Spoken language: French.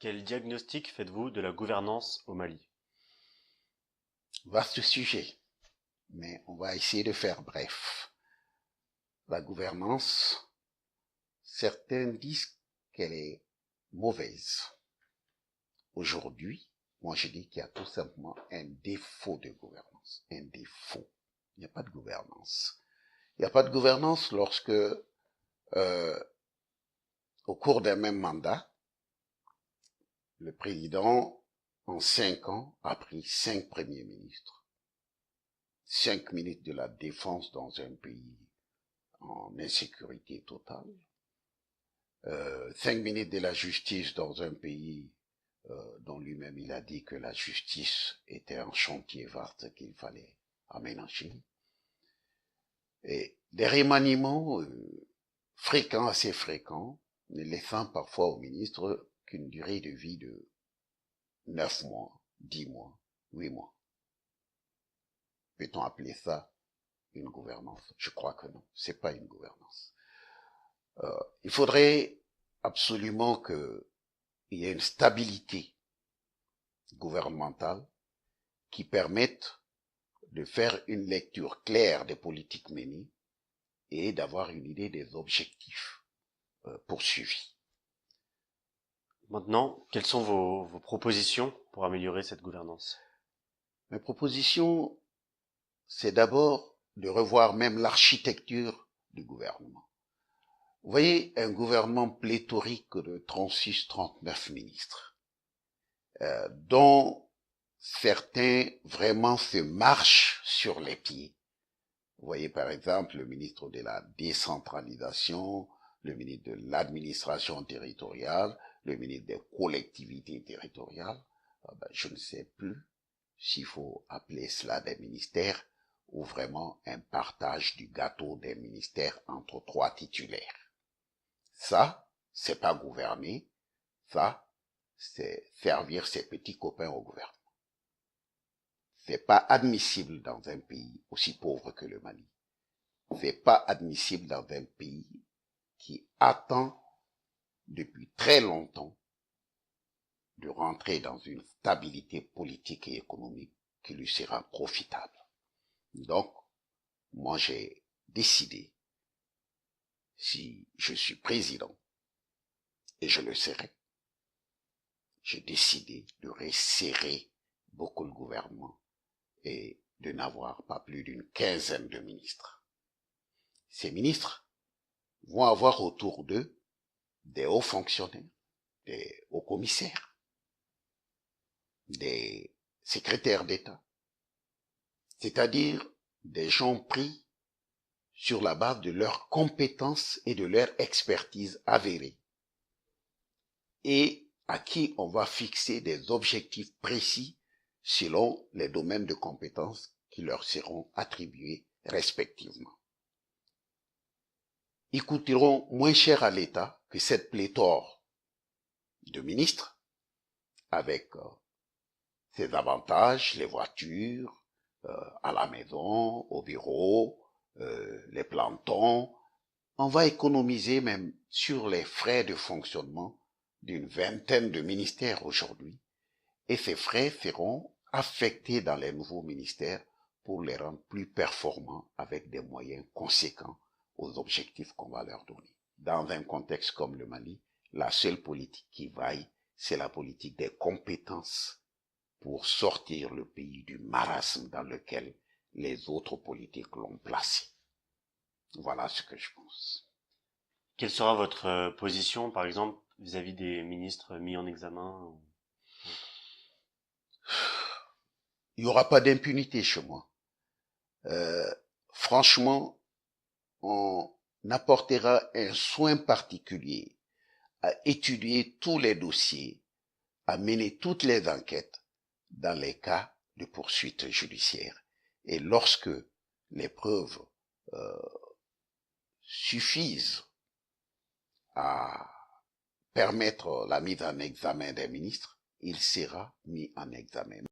Quel diagnostic faites-vous de la gouvernance au Mali? Vaste sujet, mais on va essayer de faire bref. La gouvernance, certains disent qu'elle est mauvaise. Aujourd'hui, moi je dis qu'il y a tout simplement un défaut de gouvernance. Un défaut. Il n'y a pas de gouvernance. Il n'y a pas de gouvernance lorsque, au cours d'un même mandat, le président, en 5 ans, a pris 5 premiers ministres. 5 ministres de la défense dans un pays en insécurité totale. 5 ministres de la justice dans un pays dont lui-même il a dit que la justice était un chantier vaste qu'il fallait aménager. Et des remaniements fréquents, assez fréquents, ne laissant parfois au ministre qu'une durée de vie de 9 mois, 10 mois, 8 mois. Peut-on appeler ça une gouvernance? Je crois que non, c'est pas une gouvernance. Il faudrait absolument qu'il y ait une stabilité gouvernementale qui permette de faire une lecture claire des politiques menées et d'avoir une idée des objectifs poursuivis. Maintenant, quelles sont vos propositions pour améliorer cette gouvernance? Mes propositions, c'est d'abord de revoir même l'architecture du gouvernement. Vous voyez, un gouvernement pléthorique de 36-39 ministres, dont certains vraiment se marchent sur les pieds. Vous voyez par exemple le ministre de la décentralisation, le ministre de l'administration territoriale, le ministre des collectivités territoriales. Je ne sais plus s'il faut appeler cela des ministères ou vraiment un partage du gâteau des ministères entre 3 titulaires. Ça, c'est pas gouverner, ça, c'est servir ses petits copains au gouvernement. C'est pas admissible dans un pays aussi pauvre que le Mali. C'est pas admissible dans un pays qui attend depuis très longtemps de rentrer dans une stabilité politique et économique qui lui sera profitable. Donc, moi j'ai décidé, si je suis président, et je le serai, j'ai décidé de resserrer beaucoup le gouvernement et de n'avoir pas plus d'une 15aine de ministres. Ces ministres vont avoir autour d'eux des hauts fonctionnaires, des hauts commissaires, des secrétaires d'État, c'est-à-dire des gens pris sur la base de leurs compétences et de leur expertise avérée, et à qui on va fixer des objectifs précis selon les domaines de compétences qui leur seront attribués respectivement. Ils coûteront moins cher à l'État que cette pléthore de ministres, avec ses avantages, les voitures, à la maison, au bureau, les plantons. On va économiser même sur les frais de fonctionnement d'une 20aine de ministères aujourd'hui, et ces frais seront affectés dans les nouveaux ministères pour les rendre plus performants avec des moyens conséquents aux objectifs qu'on va leur donner. Dans un contexte comme le Mali, la seule politique qui vaille, c'est la politique des compétences pour sortir le pays du marasme dans lequel les autres politiques l'ont placé. Voilà ce que je pense. Quelle sera votre position, par exemple, vis-à-vis des ministres mis en examen? Il n'y aura pas d'impunité chez moi. Franchement, on apportera un soin particulier à étudier tous les dossiers, à mener toutes les enquêtes dans les cas de poursuite judiciaire. Et lorsque les preuves suffisent à permettre la mise en examen des ministres, il sera mis en examen.